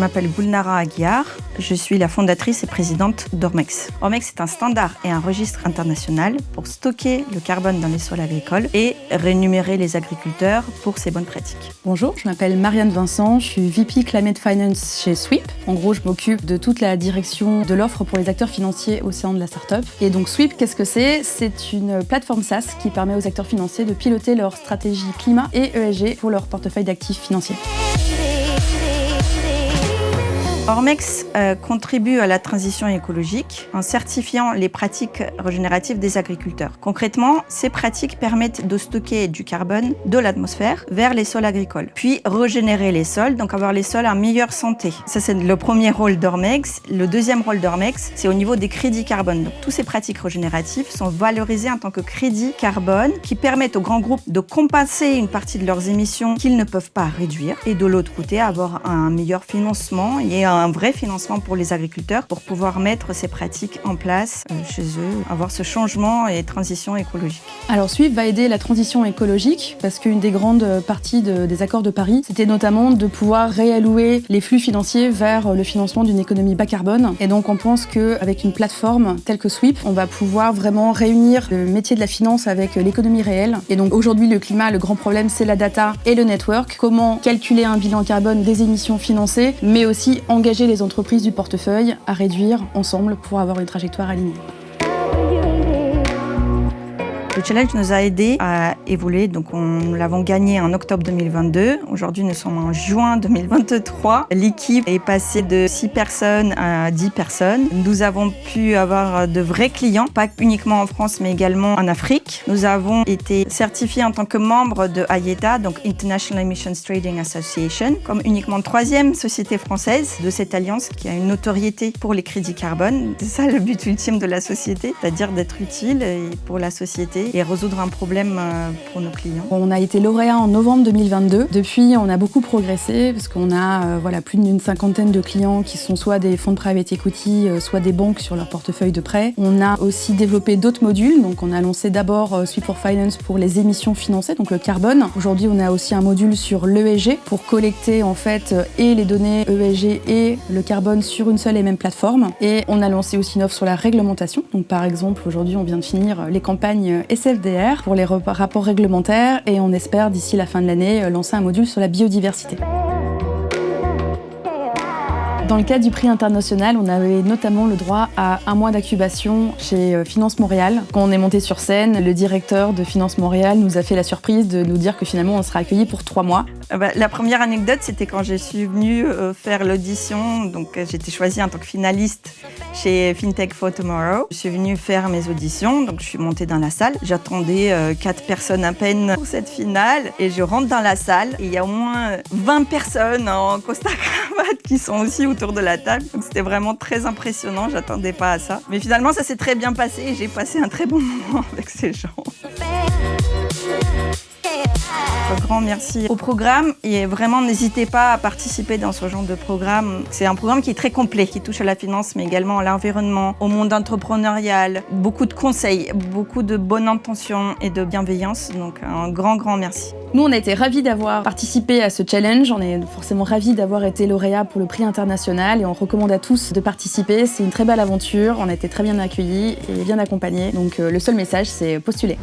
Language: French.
m'appelle Gulnara Aguiar. Je suis la fondatrice et présidente d'Ormex. Ormex est un standard et un registre international pour stocker le carbone dans les sols agricoles et rémunérer les agriculteurs pour ces bonnes pratiques. Bonjour, je m'appelle Marianne Vincent, je suis VP Climate Finance chez Sweep. En gros, je m'occupe de toute la direction de l'offre pour les acteurs financiers au sein de la startup. Et donc Sweep, qu'est-ce que c'est ? C'est une plateforme SaaS qui permet aux acteurs financiers de piloter leur stratégie climat et ESG pour leur portefeuille d'actifs financiers. Ormex contribue à la transition écologique en certifiant les pratiques régénératives des agriculteurs. Concrètement, ces pratiques permettent de stocker du carbone de l'atmosphère vers les sols agricoles, puis régénérer les sols, donc avoir les sols en meilleure santé. Ça, c'est le premier rôle d'Ormex. Le deuxième rôle d'Ormex, c'est au niveau des crédits carbone. Donc, toutes ces pratiques régénératives sont valorisées en tant que crédits carbone qui permettent aux grands groupes de compenser une partie de leurs émissions qu'ils ne peuvent pas réduire et de l'autre côté, avoir un meilleur financement et un vrai financement pour les agriculteurs pour pouvoir mettre ces pratiques en place chez eux, avoir ce changement et transition écologique. Alors Sweep va aider la transition écologique parce qu'une des grandes parties des accords de Paris, c'était notamment de pouvoir réallouer les flux financiers vers le financement d'une économie bas carbone. Et donc on pense qu'avec une plateforme telle que Sweep, on va pouvoir vraiment réunir le métier de la finance avec l'économie réelle. Et donc aujourd'hui le climat, le grand problème c'est la data et le network. Comment calculer un bilan carbone des émissions financées, mais aussi engager les entreprises du portefeuille à réduire ensemble pour avoir une trajectoire alignée. Le challenge nous a aidés à évoluer, donc nous l'avons gagné en octobre 2022. Aujourd'hui, nous sommes en juin 2023. L'équipe est passée de 6 personnes à 10 personnes. Nous avons pu avoir de vrais clients, pas uniquement en France, mais également en Afrique. Nous avons été certifiés en tant que membres de IETA, donc International Emissions Trading Association, comme uniquement 3e société française de cette alliance qui a une notoriété pour les crédits carbone. C'est ça le but ultime de la société, c'est-à-dire d'être utile pour la société et résoudre un problème pour nos clients. On a été lauréat en novembre 2022. Depuis, on a beaucoup progressé parce qu'on a plus d'une cinquantaine de clients qui sont soit des fonds de private equity, soit des banques sur leur portefeuille de prêt. On a aussi développé d'autres modules. Donc, on a lancé d'abord Sweep for Finance pour les émissions financées, donc le carbone. Aujourd'hui, on a aussi un module sur l'ESG pour collecter en fait et les données ESG et le carbone sur une seule et même plateforme. Et on a lancé aussi une offre sur la réglementation. Donc, par exemple, aujourd'hui, on vient de finir les campagnes SFDR pour les rapports réglementaires et on espère d'ici la fin de l'année lancer un module sur la biodiversité. Dans le cadre du prix international, on avait notamment le droit à 1 mois d'incubation chez Finance Montréal. Quand on est monté sur scène, le directeur de Finance Montréal nous a fait la surprise de nous dire que finalement on sera accueillis pour 3 mois. La première anecdote, c'était quand je suis venue faire l'audition. Donc j'ai été choisie en tant que finaliste chez FinTech for Tomorrow. Je suis venue faire mes auditions, donc je suis montée dans la salle. J'attendais 4 personnes à peine pour cette finale et je rentre dans la salle et il y a au moins 20 personnes en costard-cravate qui sont aussi autour de la table. Donc c'était vraiment très impressionnant, j'attendais pas à ça. Mais finalement, ça s'est très bien passé et j'ai passé un très bon moment avec ces gens. Un grand merci au programme et vraiment n'hésitez pas à participer dans ce genre de programme. C'est un programme qui est très complet, qui touche à la finance mais également à l'environnement, au monde entrepreneurial, beaucoup de conseils, beaucoup de bonnes intentions et de bienveillance. Donc un grand merci. Nous, on a été ravis d'avoir participé à ce challenge. On est forcément ravis d'avoir été lauréat pour le prix international et on recommande à tous de participer. C'est une très belle aventure. On a été très bien accueillis et bien accompagnés. Donc le seul message, c'est postuler.